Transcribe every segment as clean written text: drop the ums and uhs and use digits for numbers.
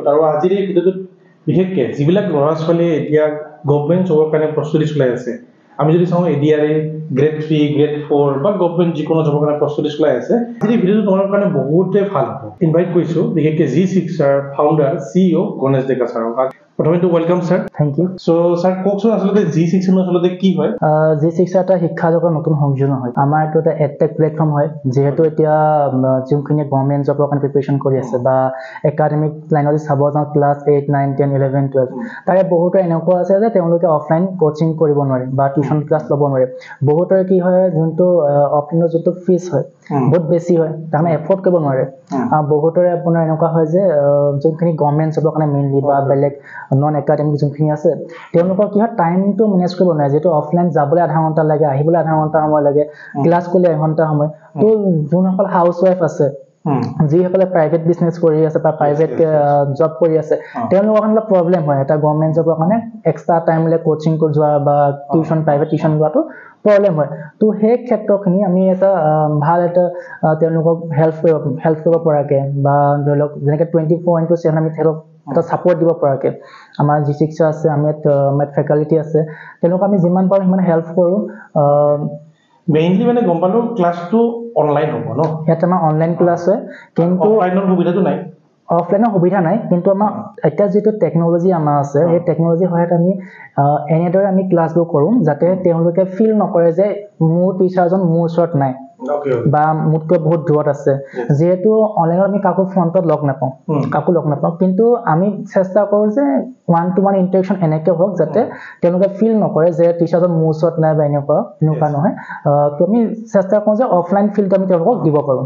ক্ষেত্ৰত আৰু আজিৰ এই ভিডিঅ'টোত বিশেষকৈ যিবিলাক ল'ৰা ছোৱালীয়ে এতিয়া গভৰ্ণমেণ্ট জবৰ কাৰণে প্ৰস্তুতি চলাই আছে, আমি যদি চাওঁ এডিআৰএ গ্ৰেড 3 গ্ৰেড 4 বা গভৰ্ণমেণ্ট যিকোনো জবৰ কাৰণে প্ৰস্তুতি চলাই আছে, এই ভিডিঅ'টো তোমাৰ কাৰণে বহুতে ভাল হ'ব। ইনভাইট কৰিছো বিশেষকৈ G6 founder CEO Ganesh Deka ছাৰক। প্ৰথমে welcome sir. Thank you. So sir কোকসন আসলে G6 আসলে কি হয়? G6 এটা শিক্ষা জগতৰ নতুন সংযোজন হয়। আমাৰ এইটো এটা এডটেক প্লেটফৰ্ম হয়, যেহেতু এতিয়া যোনখিনি গভৰ্ণমেণ্ট জবৰ কাৰণে প্ৰিপাৰেচন কৰি আছে বা একাডেমিক লাইনত চাব যাওঁ ক্লাছ 8 9 10 11 12 তাৰে বহুতো এনেকুৱা আছে যে তেওঁলোকে অফলাইন কোচিং কৰিব নোৱাৰে বা টিউচন ক্লাছ ল'ব নোৱাৰে। বহুতৰে কি হয়, যোনটো অফলাইনৰ যোনটো ফিজ হয় বহুত বেছি হয়, তাৰমানে এফৰ্ড কৰিব নোৱাৰে। বহুতৰে আপোনাৰ এনেকুৱা হয় যে যোনখিনি গভৰ্ণমেণ্ট জবৰ কাৰণে মেইনলি বা বেলেগ নন একাডেমিক যোনখিনি আছে তেওঁলোকৰ কি হয় টাইমটো মেনেজ কৰিব নোৱাৰে, যেহেতু অফলাইন যাবলৈ আধা ঘণ্টা লাগে, আহিবলৈ আধা ঘণ্টা সময় লাগে, ক্লাছ কৰিলে এঘণ্টা সময়। তো যোনসকল হাউচ ৱাইফ আছে, যিসকলে প্ৰাইভেট বিজনেছ কৰি আছে বা প্ৰাইভেট জব কৰি আছে, তেওঁলোকৰ কাৰণে প্ৰব্লেম হয়। এটা গভৰ্ণমেণ্ট জবৰ কাৰণে এক্সট্ৰা টাইম লৈ কোচিং যোৱা বা টিউচন প্ৰাইভেট টিউচন লোৱাটো প্ৰব্লেম হয়। তো সেই ক্ষেত্ৰখিনি আমি এটা ভাল এটা তেওঁলোকক হেল্প কৰিব পৰাকৈ বা ধৰি লওক যেনেকৈ 24/7 আমি তেওঁলোকক এটা ছাপোৰ্ট দিব পৰাকৈ আমাৰ G6 আছে, আমি ইয়াত ফেকাল্টি আছে, তেওঁলোকক আমি যিমান পাৰোঁ সিমান হেল্প কৰোঁ। মেইনলি মানে গম পালোঁ ক্লাছটো অনলাইন হ'ব ন? ইয়াত আমাৰ অনলাইন ক্লাছ হয়, কিন্তু অফলাইনৰ সুবিধাটো নাই। অফলাইনৰ সুবিধা নাই, কিন্তু আমাৰ এতিয়া যিটো টেকন'লজি আমাৰ আছে, সেই টেকন'লজিৰ সহায়ত আমি এনেদৰে আমি ক্লাছবোৰ কৰোঁ যাতে তেওঁলোকে ফিল নকৰে যে মোৰ টিচাৰজন মোৰ ওচৰত নাই বা মোতকৈ বহুত দূৰত আছে। যিহেতু অনলাইনত আমি কাকো ফ্ৰণ্টত লগ নাপাওঁ, কিন্তু আমি চেষ্টা কৰোঁ যে 1-to-1 ইণ্টাৰেকশ্যন এনেকৈ হওক যাতে তেওঁলোকে ফিল নকৰে যে টিচাৰজন মোৰ ওচৰত নাই বা এনেকুৱা নহয়। তো আমি চেষ্টা কৰোঁ যে অফলাইন ফিল্ডটো আমি তেওঁলোকক দিব পাৰোঁ।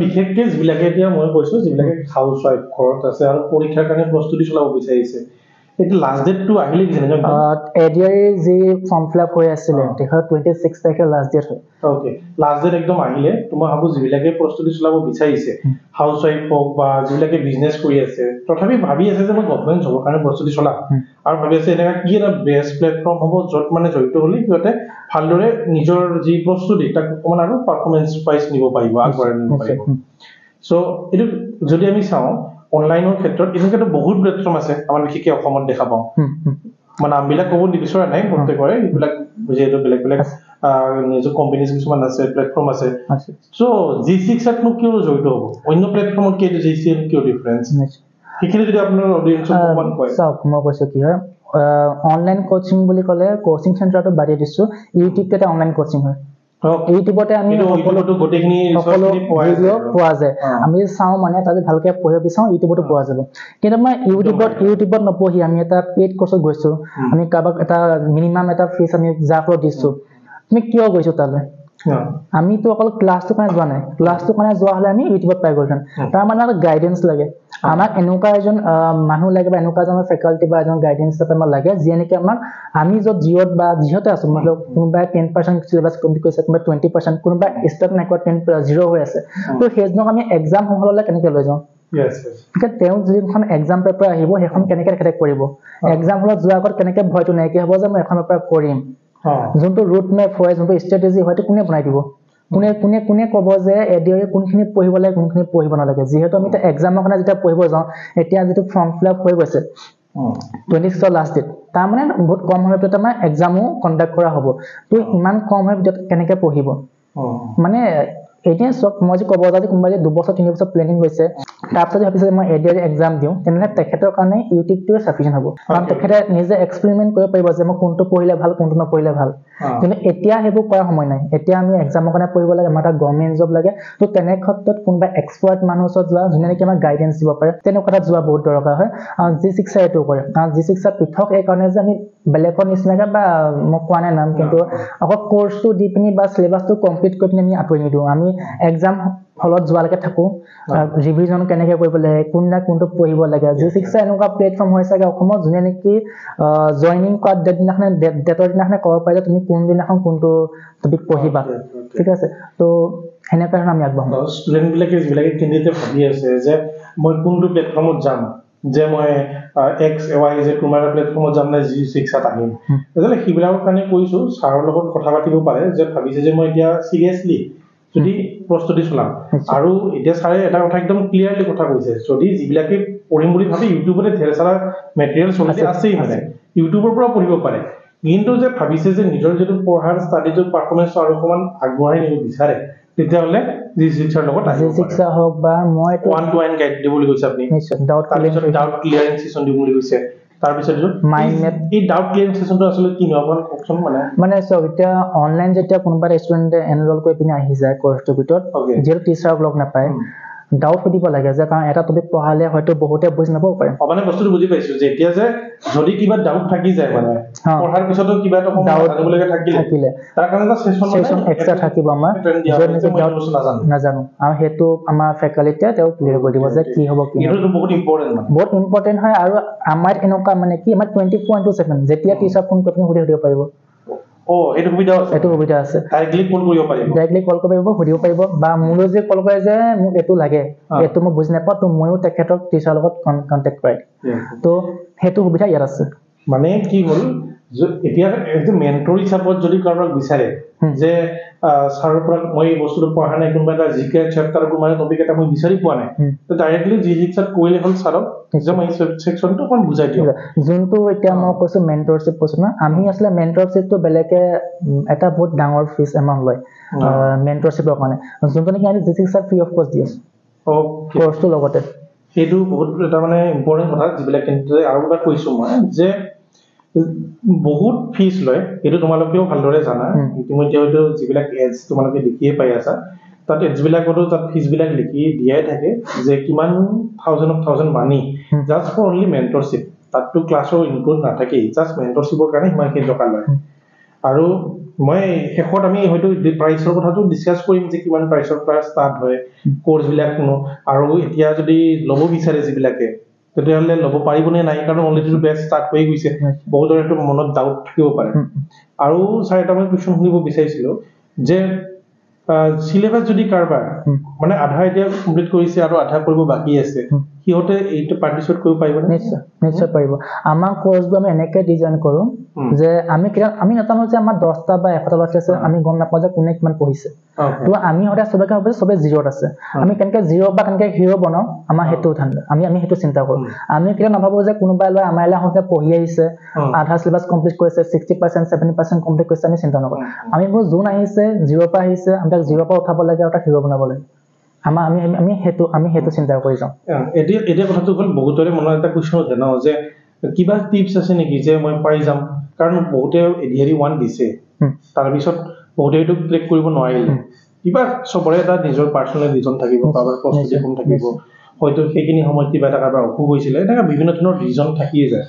বিশেষকৈ যিবিলাকে এতিয়া মই কৈছোঁ যিবিলাকে হাউচ ৱাইফ ঘৰত আছে আৰু পৰীক্ষাৰ কাৰণে প্ৰস্তুতি চলাব বিচাৰিছে, এইটো লাষ্ট ডেটটো আহিলে কি জানে? এডিআৰএ যি ফৰ্ম ফিল আপ হৈ আছিলে 26 তাৰিখে লাষ্ট ডেট হয়। ওকে, লাষ্ট ডেট একদম আহিলে। মই ভাবোঁ যিবিলাকে প্ৰস্তুতি চলাব বিচাৰিছে, হাউচ ৱাইফ হওক বা যিবিলাকে বিজনেছ কৰি আছে, তথাপি ভাবি আছে যে মই গভৰ্ণমেণ্ট জবৰ কাৰণে প্ৰস্তুতি চলাম আৰু ভাবি আছে এনেকুৱা কি এটা বেষ্ট প্লেটফৰ্ম হ'ব য'ত মানে জড়িত হ'লে সিহঁতে ভালদৰে নিজৰ যি প্ৰস্তুতি তাক অকণমান আৰু পাৰফৰ্মেঞ্চ ৱাইজ নিব পাৰিব, আগবঢ়াই নিব পাৰিব। চ' এইটো যদি আমি চাওঁ অনলাইনৰ ক্ষেত্ৰত এনেকুৱাতো বহুত প্লেটফৰ্ম আছে আমাৰ বিশেষকৈ অসমত দেখা পাওঁ। মানে নামবিলাক ক'ব নিবিচৰা নাই, প্ৰত্যেকৰে এইবিলাক যিহেতু বেলেগ বেলেগ নিজৰ কোম্পানীজ কিছুমান আছে, প্লেটফৰ্ম আছে। চ' G6নো কিয় জড়িত হ'ব? অন্য প্লেটফৰ্মত কি এইটো G6 কিয় ডিফাৰেঞ্চ? সেইখিনি যদি আপোনাৰ অডিয়েঞ্চক অকণমান কয়। চাওক, মই কৈছোঁ কি হয়, অনলাইন কোচিং বুলি ক'লে কোচিং চেণ্টাৰটো বাদেই দিছোঁ, ইউটিউবটো এটা অনলাইন কোচিং হয়। ইউটিউবতে আমি সকলো ভিডিঅ' পোৱা যায়। আমি চাওঁ মানে তাতে ভালকে পঢ়িব বিচাৰোঁ, ইউটিউবতো পোৱা যাব। কিন্তু মই ইউটিউবত নপঢ়ি আমি এটা পেইড কোৰ্চত গৈছোঁ, আমি কাৰোবাক এটা মিনিমাম এটা ফিজ আমি যাৰ পৰা দিছোঁ। আমি কিয় গৈছোঁ তালৈ? আমিতো অকল ক্লাছটোৰ কাৰণে যোৱা নাই। ক্লাছটোৰ কাৰণে যোৱা হ'লে আমি ইউটিউবত পাই গ'লোহেঁতেন। তাৰ মানে আমাক গাইডেঞ্চ লাগে, আমাক এনেকুৱা এজন মানুহ লাগে বা এনেকুৱা এজন ফেকাল্টি বা এজন গাইডেঞ্চ হিচাপে আমাক লাগে, যিয়ে নেকি আমাক আমি জিঅ'ত বা যিহঁতে আছোঁ, মানে কোনোবাই 10% চিলেবাছ কমপ্লিট কৰিছে, কোনোবাই 20%, কোনোবাই ষ্টাৰ্ট নাই কৰা 0 হৈ আছে। তো সেইজনক আমি এক্সাম হললৈ কেনেকৈ লৈ যাওঁ? তেওঁ যিখন এক্সাম পেপাৰ আহিব সেইখন কেনেকৈ তেখেতে কৰিব? এক্সাম হলত যোৱাৰ আগত কেনেকৈ ভয়টো নাইকিয়া হ'ব যে মই এখন পেপাৰ কৰিম? যোনটো ৰুট মেপ হয়, যোনটো ষ্ট্ৰেটেজি হয়, কোনে বনাই দিব? কোনে ক'ব যে এডিআৰএ কোনখিনি পঢ়িব লাগে, কোনখিনি পঢ়িব নালাগে? যিহেতু আমি এতিয়া এক্সামৰ কাৰণে যেতিয়া পঢ়িব যাওঁ, এতিয়া যিটো ফৰ্ম ফিল আপ হৈ গৈছে 26 লাষ্ট ডেট, তাৰমানে বহুত কম সময়ৰ ভিতৰত আমাৰ এক্সামো কণ্ডাক্ট কৰা হ'ব। তো ইমান কম সময়ৰ ভিতৰত কেনেকৈ পঢ়িব? মানে এতিয়া চব মই যে ক'ব যাওঁ যে কোনোবাই যে 2 বছৰ 3 বছৰ প্লেনিং লৈছে, তাৰপিছত ভাবিছে যে মই এডিআৰএ এক্সাম দিওঁ, তেনেহ'লে তেখেতৰ কাৰণে ইউটিউবটোৱে চাফিচিয়েণ্ট হ'ব। কাৰণ তেখেতে নিজে এক্সপেৰিমেণ্ট কৰিব পাৰিব যে মই কোনটো পঢ়িলে ভাল, কোনটো নপঢ়িলে ভাল। কিন্তু এতিয়া সেইবোৰ কৰাৰ সময় নাই। এতিয়া আমি এক্সামৰ কাৰণে পঢ়িব লাগে, আমাৰ এটা গভৰ্ণমেণ্ট জব লাগে। তো তেনে ক্ষেত্ৰত কোনোবা এক্সপাৰ্ট মানুহৰ ওচৰত যোৱা, যোনে নেকি আমাক গাইডেঞ্চ দিব পাৰে, তেনেকুৱা তাত যোৱা বহুত দৰকাৰ হয়। G6 এইটো কৰে। G6 পৃথক এই কাৰণে যে আমি বেলেগৰ নিচিনাকৈ বা মই কোৱা নাই নাম, কিন্তু অকল কোৰ্চটো দি পিনি বা চিলেবাছটো কমপ্লিট কৰি পিনি আমি আঁতৰি নিদিওঁ। আমি এক্সাম হলত যোৱালৈকে থাকোঁ, ৰিভিজন কেনেকৈ কৰিব লাগে, কোনটো পঢ়িব লাগে। G6 এনেকুৱা প্লেটফৰ্ম হৈ চাগে অসমত, যোনে নেকি জইনিং কৰা ডেটৰ দিনাখনে ক'ব পাৰিলে তুমি কোনদিনাখন কোনটো টপিক পঢ়িবা। ঠিক আছে, তো সেনেকুৱা ধৰণে আমি আগবাঢ়োঁ। ষ্টুডেণ্টবিলাকে যিবিলাকে কেণ্ডিডেটে ভাবি আছে যে মই কোনটো প্লেটফৰ্মত যাম, যে মই XY যে কোনোবা এটা প্লেটফৰ্মত যাম নে G6 আহিম, তেতিয়াহ'লে সেইবিলাকৰ কাৰণে কৈছোঁ ছাৰৰ লগত কথা পাতিব পাৰে, যে ভাবিছে যে মই এতিয়া চিৰিয়াছলি যদি প্ৰস্তুতি চলাম। আৰু এতিয়া ছাৰে এটা কথা একদম ক্লিয়াৰলি কথা কৈছে, যদি যিবিলাকে পঢ়িম বুলি ভাবি ইউটিউবতে ঢেৰ সাৰা মেটেৰিয়েল চলি আছেই মানে ইউটিউবৰ পৰা পঢ়িব পাৰে কিন্তু যে ভাবিছে যে নিজৰ যেটো পঢ়াৰ ষ্টাডিটো পাৰফৰমেন্স আৰু অকমান আগবঢ়াই নিব বিচাৰে তেতিয়াহলে জি6ৰ লগত জি6 হওক বা মই ওৱান টু ওৱান গাইড দিব বুলি কৈছে আপুনি ডাউট ক্লিয়াৰিং সেশন দিব বুলি কৈছে তাৰ পিছত মাইন্ড মেপ এই ডাউট ক্লিয়াৰিং সেশনটো আসলে কি হয় অকমান কওকচোন মানে সব এতিয়া অনলাইন যেতিয়া কোনোবা ষ্টুডেন্টে এনৰোল কৰি পিনে আহি যায় কোৰ্সটোৰ ভিতৰত যেটো টিচাৰক লগ নাপায় ডাউট সুধিব লাগে যে কাৰণ এটা টপিক পঢ়ালে হয়তো বহুতে বুজি নাপাব পাৰে মানে বস্তুটো বুজি পাইছো যে এতিয়া যে যদি কিবা ডাউট থাকি যায় মানে পঢ়াৰ পিছতো কিবা এটা জানিব লাগে থাকিলে তাৰ কাৰণে এটা সেশন এক্সট্ৰা থাকিব আমাৰ যদি ডাউট নাজানো আৰু হেতু আমাৰ ফেকাল্টিয়ে তেওঁ ক্লিয়াৰ কৰি দিব যে কি হ'ব কি এইটো বহুত ইম্পৰ্টেন্ট হয় আৰু আমাৰ এনেকুৱা মানে কি আমাৰ 24/7 যেতিয়া টিচাৰ ফোন কৰি সুধিব পাৰিব এইটো সুবিধা আছে ডাইৰেক্টলি কল কৰিব পাৰিব সুধিব পাৰিব বা মোলৈ যে কল কৰে যে মোক এইটো লাগে এইটো মই বুজি নাপাওঁ তো ময়ো তেখেতক টিচাৰৰ লগত কন্টাক্ট কৰাই তো হেতু সুবিধা ইয়াত আছে মানে কি হ'ল এতিয়া একদম মেন্টৰ হিচাপত যদি কাৰোবাক বিচাৰে যে ছাৰৰ পৰা মই এই বস্তুটো পঢ়া নাই কোনোবা এটা জিকে চেপ্টাৰ কোনোবা টপিক এটা মই বিচাৰি পোৱা নাই তো ডাইৰেক্টলি জি6ত কৰিলে হ'ল ছাৰক যে মই সেকশনটো অকণ বুজাই দিওঁ যোনটো এতিয়া মই কৈছো মেন্টৰশ্বিপ কৈছো না আমি আসলে মেন্টৰশ্বিপটো বেলেগে এটা বহুত ডাঙৰ ফিজ এমাউন্ট লয় মেন্টৰশ্বিপৰ কাৰণে যোনটো নেকি আমি জি6ত ফ্ৰী অফ কষ্ট দি আছো কোৰ্সটো লগতে সেইটো বহুত এটা মানে ইম্পৰ্টেন্ট কথা যিবিলাক কিন্তু আৰু এটা কৈছো মই যে বহুত ফিজ লয় এইটো তোমালোকেও ভালদৰে জানা ইতিমধ্যে হয়তো যিবিলাক এডছ তোমালোকে দেখিয়ে পাই আছা তাত এডছ বিলাকতো তাত ফিজ বিলাক লিখি দিয়াই থাকে যে কিমান thousand money just for only mentorship তাততো ক্লাছৰ ইনক্লুড নাথাকেই জাষ্ট মেন্টৰশ্বিপৰ কাৰণে সিমানখিনি টকা লয় আৰু মই শেষত আমি হয়তো প্ৰাইচৰ কথাটো ডিসকাস কৰিম যে কিমান প্ৰাইচৰ পৰা ষ্টাৰ্ট হয় কোৰ্স বিলাক আৰু এতিয়া যদি ল'ব বিচাৰে যিবিলাকে তেতিয়াহ'লে ল'ব পাৰিবনে নাই কাৰণ অলৰেডি বেচ ষ্টাৰ্ট হৈ গৈছে বহুতৰ এইটো মনত ডাউট থাকিব পাৰে আৰু ছাৰ এটা মই কোৱেশ্চন শুনিব বিচাৰিছিলো যে সিলেবাস যদি কাৰবাৰ মানে আধা এতিয়া কমপ্লিট কৰিছে আৰু আধা কৰিব বাকি আছে কিহতে এইটো পাৰ্টিসিপেট কৰিব পাৰিব নিশ্চয় পাৰিব আমাৰ কোৰ্সবোৰ আমি এনেকৈ ডিজাইন কৰো যে আমি নাজানো যে আমাৰ 10টা বা 100টা ল'ৰা আছে আমি গম নাপাওঁ যে কোনে কিমান পঢ়িছে তো আমি হতে সবকে ভাবো সবে জিৰোত আছে আমি কেনেকৈ জিৰো বা কেনেকৈ হিৰো বনাও আমাৰ হেতু ধান্দা আমি হেতু চিন্তা কৰো আমি কিয় নাভাবো যে কোনোবাই লয় আমাৰ হতে পঢ়ি আহিছে আধা সিলেবাস কমপ্লিট কৰিছে 60% 70% কমপ্লিট কৰিছে আমি চিন্তা নকৰো আমি বহুত জোন আহিছে জিৰো পৰা আহিছে আমি তাক জিৰো পৰা উঠাব লাগে আৰু তাক হিৰো বনাব লাগে আমি হেতু চিন্তা কৰি যাওঁ এতিয়া কথাটো হ'ল বহুতৰে মনত এটা কোৱেশ্চন উঠে ন যে কিবা টিপছ আছে নেকি যে মই পাই যাম কাৰণ বহুতে এডিআৰি 1 দিছে তাৰ পিছত বহুতে এইটো ক্লিক কৰিব নোৱাৰিলে কিবা সবৰে এটা নিজৰ পাৰ্সোনাল ৰিজন থাকিব কাৰোবাৰ প্ৰস্তুতি কম থাকিব হয়তো সেইখিনি সময়ত কিবা এটা কাৰোবাৰ অসুখ হৈছিলে এনেকা বিভিন্ন ধৰণৰ ৰিজন থাকিয়ে যায়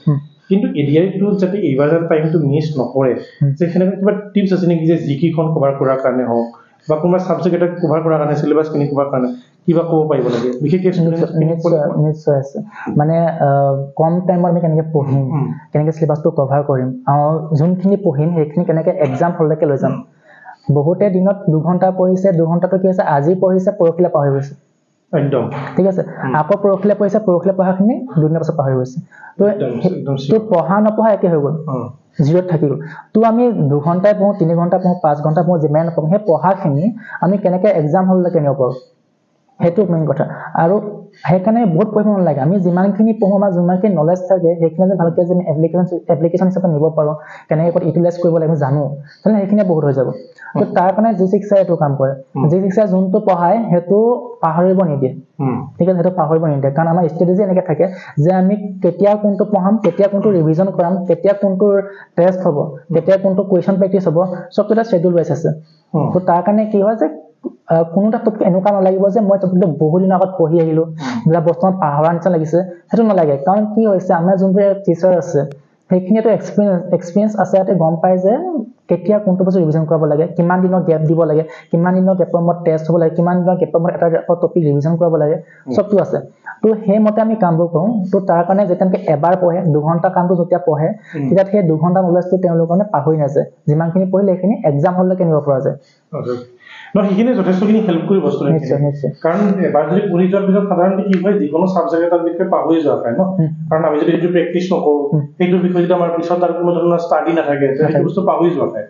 কিন্তু এডিআৰিটো যাতে এইবাৰ টাইমটো মিছ নকৰে যে সেনেকুৱা কিবা টিপছ আছে নেকি যে জিকিখন কভাৰ কৰাৰ কাৰণে হওক বা কোনোবা সাবজেক্ট এটা কভাৰ কৰাৰ কাৰণে সিলেবাস খিনি কভাৰ কাৰণে কিবা ক'ব পাৰিব লাগে বিশেষকৈ নিশ্চয় আছে মানে কম টাইমত আমি কেনেকৈ পঢ়িম কেনেকৈ সিলেবাসটো কভাৰ কৰিম আৰু যোনখিনি পঢ়িম সেইখিনি কেনেকৈ এক্সাম হললৈকে লৈ যাম বহুতে দিনত 2 ঘণ্টা পঢ়িছে 2 ঘণ্টাটো কি আছে আজি পঢ়িছে পৰখিলে পাহৰি গৈছে একদম ঠিক আছে আকৌ পৰখিলে পঢ়িছে পৰখিলে পঢ়াখিনি দুদিনৰ পাছত পাহৰি গৈছে তো পঢ়া নপঢ়া একে হৈ গ'ল জিৰোত থাকি গ'ল তো আমি 2 ঘণ্টাই পঢ়ো 3 ঘণ্টা পঢ়ো 5 ঘণ্টা পঢ়ো যিমান পঢ়ো সেই পঢ়াখিনি আমি কেনেকৈ এক্সাম হললৈকে নিব পাৰোঁ সেইটো মেইন কথা আৰু সেইকাৰণে বহুত পঢ়িব নালাগে আমি যিমানখিনি পঢ়ো আমাৰ যিমানখিনি নলেজ থাকে সেইখিনি আমি ভালকৈ যে এপ্লিকেশ্যন হিচাপে নিব পাৰোঁ কেনেকৈ ক'ত ইউটিলাইজ কৰিব লাগে আমি জানো তেনে সেইখিনি বহুত হৈ যাব তো তাৰ কাৰণে জি6 এইটো কাম কৰে জি6 যোনটো পঢ়ায় সেইটো পাহৰিব নিদিয়ে ঠিক আছে সেইটো পাহৰিব নিদিয়ে কাৰণ আমাৰ ষ্ট্ৰেটেজি এনেকৈ থাকে যে আমি কেতিয়া কোনটো পঢ়াম কেতিয়া কোনটো ৰিভিজন কৰাম কেতিয়া কোনটো টেষ্ট হ'ব কেতিয়া কোনটো কুৱেশ্যন প্ৰেক্টিছ হ'ব চব এটা শ্বেডিউল ৱাইজ আছে তো তাৰ কাৰণে কি হয় যে কোনো এটা টপিক এনেকুৱা নালাগিব যে মই টপিকটো বহু দিনৰ আগত পঢ়ি আহিলো বা বৰ্তমান পাহৰাৰ নিচিনা লাগিছে সেইটো নালাগে কাৰণ কি হৈছে আমাৰ যোনবোৰ টিচাৰ আছে সেইখিনিতো এক্সপিৰিয়েঞ্চ আছে ইয়াতে গম পায় যে কেতিয়া কোনটো বস্তু ৰিভিজন কৰাব লাগে কিমান দিনৰ গেপ দিব লাগে কিমান দিনৰ গেপৰ মত টেষ্ট হ'ব লাগে কিমান দিনৰ গেপৰ মত এটা টপিক ৰিভিজন কৰাব লাগে চবটো আছে তো সেইমতে আমি কামবোৰ কৰোঁ তো তাৰ কাৰণে যেতিয়ালৈকে এবাৰ পঢ়ে 2 ঘণ্টা কামটো যেতিয়া পঢ়ে তেতিয়া সেই 2 ঘণ্টা নলেজটো তেওঁলোকৰ পাহৰি নাযায় যিমানখিনি পঢ়িলে সেইখিনি এক্সাম হললৈকে নিব পৰা যায় সেইখিনি যথেষ্টখিনি হেল্প কৰিব কাৰণ এবাৰ যদি পঢ়ি যোৱাৰ পিছত সাধাৰণতে কি হয় যিকোনো ছাবজেক্ট এটাৰ বিষয়ে পাহৰি যোৱা হয় ন কাৰণ আমি যদি সেইটো প্ৰেক্টিচ নকৰোঁ সেইটো বিষয়ে যদি আমাৰ পিছত তাৰ কোনো ধৰণৰ ষ্টাডি নাথাকে সেইটো বস্তু পাহৰি যোৱা হয়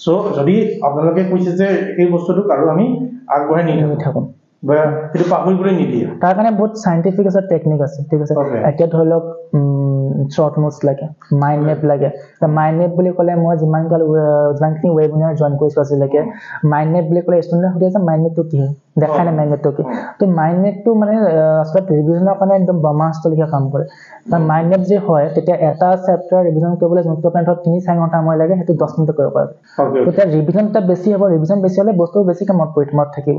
চ' যদি আপোনালোকে কৈছে যে এই বস্তুটোক আৰু আমি আগবঢ়াই নি থাকোঁ বা সেইটো পাহৰিবলৈ নিদিয়ে তাৰ কাৰণে বহুত সাইন্টিফিক আছে টেকনিক আছে ঠিক আছে এতিয়া ধৰি লওক শৰ্ট নোটছ লাগে মাইণ্ড মেপ লাগে মাইণ্ড মেপ বুলি ক'লে মই যিমানখিনি ৱেবিনাৰ জইন কৰিছোঁ আজিলৈকে মাইণ্ড মেপ বুলি ক'লে ষ্টুডেণ্টে সুধি আছে মাইণ্ড মেপটো কি হয় দেখাই নাই মাইণ্ড মেপটো কি তো মাইণ্ড মেপটো মানে আচলতে ৰিভিজনৰ কাৰণে একদম ব্ৰহ্মাস্ত্ৰলেখীয়া কাম কৰে কাৰণ মাইণ্ড মেপ যে হয় তেতিয়া এটা চেপ্টাৰ ৰিভিজন কৰিবলৈ যোনটো কাৰণে ধৰক 3-4 ঘণ্টা সময় লাগে সেইটো 10 মিনিটত কৰিব পাৰে তেতিয়া ৰিভিজনটা বেছি হ'ব ৰিভিজন বেছি হ'লে বস্তু বেছিকৈ মনত থাকিব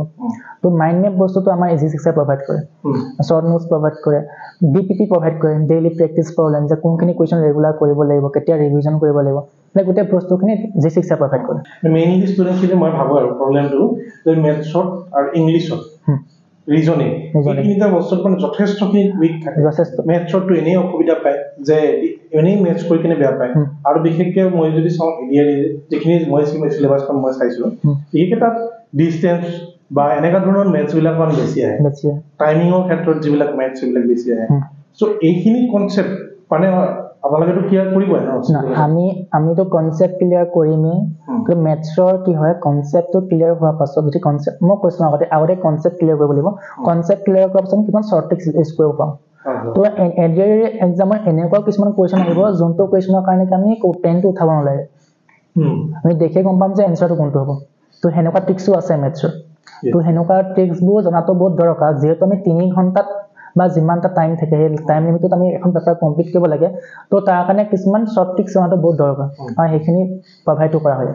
তো মাইণ্ড মেপ বস্তুটো আমাৰ EasySix প্ৰভাইড কৰে শৰ্ট নোটছ প্ৰভাইড কৰে DPP প্ৰভাইড কৰে ডেইলি প্ৰেক্টিছ প্ৰব্লেম যে কোনখিনি কুৱেশ্যন ৰেগুলাৰ কৰিব লাগিব কেতিয়া ৰিভিজন কৰিব লাগিব গোটেই বস্তুখিনি EasySix প্ৰভাইড কৰে মেইনলি ষ্টুডেণ্টখিনি মই ভাবোঁ আৰু প্ৰব্লেমটো যে মেথছত আৰু ইংলিছত ৰিজনিং এই তিনিটা বস্তুত মানে যথেষ্টখিনি উইক থাকে মেথছতো এনেই অসুবিধা পায় যে এনেই মেথছ কৰি কিনে বেয়া পায় আৰু বিশেষকৈ মই যদি চাওঁ এডিআৰ যিখিনি মই চিলেবাছখন মই চাইছোঁ বিশেষকৈ তাত ডিষ্টেঞ্চ বা এনেকুৱা ধৰণৰ মেথছবিলাক মানে বেছি আহে টাইমিঙৰ ক্ষেত্ৰত যিবিলাক মেথছ এইবিলাক বেছি আহে চ' এইখিনি কনচেপ্ট মানে আপোনালোকেতো ক্লিয়াৰ কৰিবই ন আমিতো কনচেপ্ট ক্লিয়াৰ কৰিমেই কিন্তু মেথছৰ কি হয় কনচেপ্টটো ক্লিয়াৰ হোৱাৰ পাছত যদি কনচেপ্ট মই কৈছোঁ আগতে কনচেপ্ট ক্লিয়াৰ কৰিব লাগিব কনচেপ্ট ক্লিয়াৰ কৰাৰ পাছত কিমান শ্বৰ্ট ট্ৰিক্স ইউজ কৰিব পাৰোঁ তো এডিআৰ এক্সামৰ এনেকুৱা কিছুমান কুৱেশ্যন আহিব যোনটো কুৱেশ্যনৰ কাৰণে আমি পেনটো উঠাব নালাগে আমি দেখি গম পাম যে এনচাৰটো কোনটো হ'ব তো সেনেকুৱা ট্ৰিক্সো আছে মেথছৰ তো সেনেকুৱা ট্ৰিক্সবোৰ জনাটো বহুত দৰকাৰ যিহেতু আমি 3 ঘণ্টাত বা যিমানটা টাইম থাকে সেই টাইম লিমিটত আমি এখন পেপাৰ কমপ্লিট কৰিব লাগে তো তাৰ কাৰণে কিছুমান শ্বৰ্ট ট্ৰিক্স জনাটো বহুত দৰকাৰ আৰু সেইখিনি প্ৰভাইডো কৰা হয়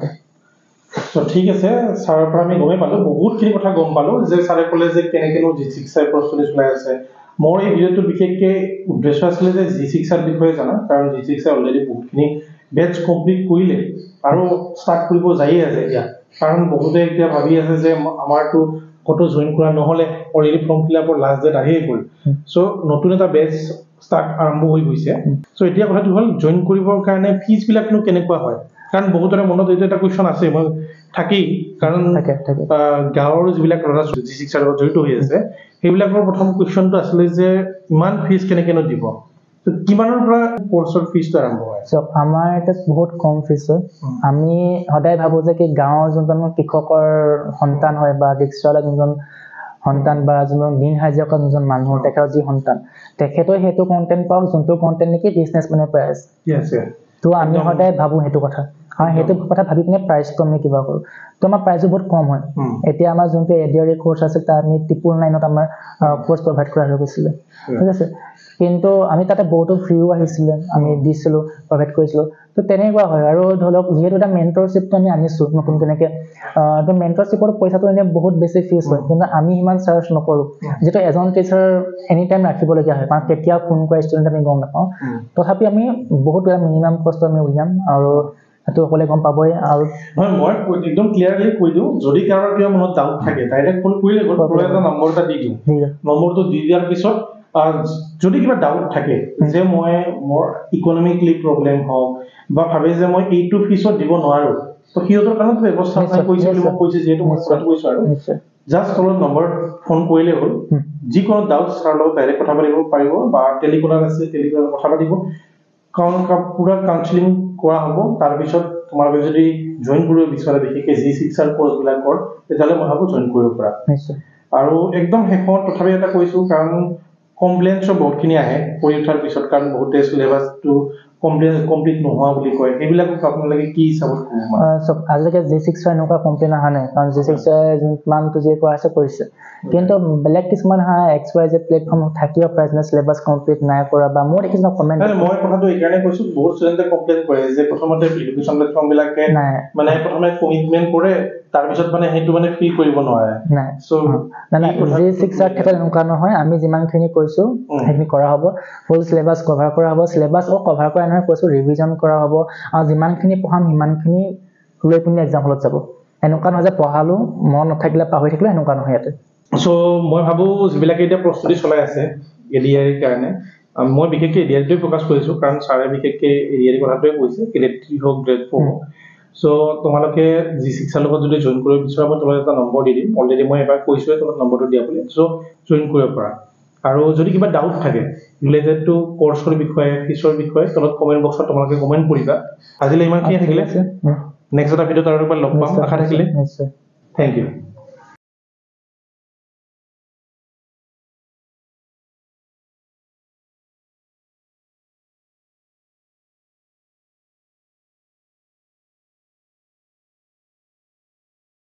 চ' ঠিক আছে ছাৰৰ পৰা আমি গমেই পালোঁ বহুতখিনি কথা গম পালোঁ যে ছাৰে ক'লে যে কেনেকৈনো G6 প্ৰস্তুতি চলাই আছে মোৰ এই ভিডিঅ'টো বিশেষকৈ উদ্দেশ্য আছিলে যে G6 বিষয়ে জানা কাৰণ G6 অলৰেডি বহুতখিনি বেটছ কমপ্লিট কৰিলে আৰু ষ্টাৰ্ট কৰিব যায়েই আছে এতিয়া কাৰণ বহুতে এতিয়া ভাবি আছে যে আমাৰতো ক'তো জইন কৰা নহ'লে অলৰেডি ফৰ্ম ফিল আপৰ লাষ্ট ডেট আহিয়ে গ'ল চ' নতুন এটা বেটছ ষ্টাৰ্ট আৰম্ভ হৈ গৈছে চ' এতিয়া কথাটো হ'ল জইন কৰিবৰ কাৰণে ফিজবিলাকনো কেনেকুৱা হয় কাৰণ বহুতৰে মনত এইটো এটা কুৱেশ্যন আছে মই থাকেই কাৰণ গাঁৱৰ যিবিলাক ল'ৰা ছোৱালী G6 লগত জড়িত হৈ আছে সেইবিলাকৰ প্ৰথম কুৱেশ্যনটো আছিলে যে ইমান ফিজ কেনেকৈনো দিব কিমানৰ পৰা কোৰ্চৰ ফিজটো আৰম্ভ হয় আমাৰ এটা বহুত কম ফিজ হয় আমি সদায় ভাবোঁ যে কি গাঁৱৰ যোনজন কৃষকৰ সন্তান হয় বা ৰিক্সাৱালা যোনজন সন্তান বা যোনজন দিন হাজিৰা কৰা যোনজন মানুহ তেখেতৰ যি সন্তান তেখেতেও সেইটো কণ্টেণ্ট পাওক যোনটো কণ্টেণ্ট নেকি বিজনেছমেনে পাই আছে তো আমি সদায় ভাবোঁ সেইটো কথা আৰু সেইটো কথা ভাবি কিনে প্ৰাইচটো আমি কিবা কৰোঁ তো আমাৰ প্ৰাইচটো বহুত কম হয় এতিয়া আমাৰ যোনটো এডিআৰ কোৰ্চ আছে তাত আমি 999ত আমাৰ কোৰ্চ প্ৰভাইড কৰা হৈ গৈছিলে ঠিক আছে কিন্তু আমি তাতে বহুতো ফ্ৰীও আহিছিলে আমি দিছিলোঁ প্ৰভাইড কৰিছিলোঁ তো তেনেকুৱা হয় আৰু ধৰি লওক যিহেতু এটা মেণ্টৰশ্বিপটো আমি আনিছোঁ নতুন তেনেকৈ তো মেণ্টৰশ্বিপৰ পইচাটো এনেই বহুত বেছি ফিজ হয় কিন্তু আমি সিমান চাৰ্জ নকৰোঁ যিটো এজন টিচাৰ এনি টাইম ৰাখিবলগীয়া হয় কাৰণ কেতিয়া ফোন কৰা ষ্টুডেণ্ট আমি গম নাপাওঁ তথাপি আমি বহুত মিনিমাম কষ্ট আমি উলিয়াম আৰু সেইটো সকলোৱে গম পাবই আৰু মই একদম ক্লিয়াৰলি কৈ দিওঁ যদি কাৰোবাৰ কিবা মনত ডাউট থাকে ডাইৰেক্ট ফোন কৰিলে হ'ল এটা নম্বৰ এটা দি দিওঁ নম্বৰটো দি দিয়াৰ পিছত যদি কিবা ডাউট থাকে যে মই মোৰ ইকনমিকলি প্ৰব্লেম হওক বা ভাবে যে মই এইটো ফিজত দিব নোৱাৰোঁ তো সিহঁতৰ কাৰণে ব্যৱস্থা কৰিছে বুলি মই কৈছোঁ যিহেতু মই কথাটো কৈছোঁ আৰু জাষ্ট তলত নম্বৰ ফোন কৰিলে হ'ল যিকোনো ডাউট ছাৰৰ লগত ডাইৰেক্ট কথা পাতিব পাৰিব বা টেলিকলাৰ আছে টেলিকলাৰত কথা পাতিব কাৰণ পুৰা কাউন্সেলিং কৰা হ'ব তাৰপিছত তোমালোকে যদি জইন কৰিব বিচাৰা বিশেষকৈ G6 কোৰ্চবিলাকৰ তেতিয়াহ'লে মই ভাবোঁ জইন কৰিব পৰা আৰু একদম শেষত তথাপি এটা কৈছোঁ কাৰণ কমপ্লেইনছো বহুতখিনি আহে পঢ়ি উঠাৰ পিছত কাৰণ বহুতে চিলেবাছটো কমপ্লিট নোহোৱা বুলি কয় সেইবিলাকক আপোনালোকে কি হিচাপত আজিলৈকে G6 এনেকুৱা কমপ্লেইন অহা নাই কাৰণ G6 যিমানটো যি কৰা আছে কৰিছে কিন্তু বেলেগ কিছুমান XYZ প্লেটফৰ্ম থাকিও প্ৰাইজনেছ চিলেবাছ কমপ্লিট নাই কৰা বা মোৰ দেখিছোঁ কমেণ্ট মই কথাটো এইকাৰণে কৈছোঁ বহুত ষ্টুডেণ্টে কমপ্লেইন কৰে যে প্ৰথমতে এডুকেশ্যন প্লেটফৰ্মবিলাকে মানে প্ৰথমে কমিটমেণ্ট কৰে তাৰপিছত মানে সেইটো মানে ফিল কৰিব নোৱাৰে G6 ক্ষেত্ৰত এনেকুৱা নহয় আমি যিমানখিনি কৈছোঁ সেইখিনি কৰা হ'ব ফুল চিলেবাছ কভাৰ কৰা হ'ব চিলেবাছ কভাৰ কৰা নহয় কৈছোঁ ৰিভিজন কৰা হ'ব আৰু যিমানখিনি পঢ়াম সিমানখিনি লৈ পিনি এক্সাম হলত যাব এনেকুৱা নহয় যে পঢ়ালোঁ মন নাথাকিলে পাহৰি থাকিলোঁ এনেকুৱা নহয় ইয়াতে চ' মই ভাবোঁ যিবিলাকে এতিয়া প্ৰস্তুতি চলাই আছে এডিআৰ কাৰণে মই বিশেষকৈ এডিআৰটোৱে ফ'কাছ কৰিছোঁ কাৰণ ছাৰে বিশেষকৈ এডিআৰ কথাটোৱে কৈছে গ্ৰেড 3 হওক গ্ৰেড 4 হওক চ' তোমালোকে G6 লগত যদি জইন কৰিব বিচৰা মই তোমালোকে এটা নম্বৰ দি দিম অলৰেডি মই এবাৰ কৈছোঁৱে তোমাক নম্বৰটো দিয়া বুলি চ' জইন কৰিব পাৰা আৰু যদি কিবা ডাউট থাকে ৰিলেটেড টু কোৰ্চৰ বিষয়ে ফিচৰ বিষয়ে তলত কমেণ্ট বক্সত তোমালোকে কমেণ্ট কৰিবা আজিলৈ ইমানখিনি থাকিলে নেক্সট এটা ভিডিঅ'ত আৰু এবাৰ লগ পাম আশা থাকিলে থেংক ইউ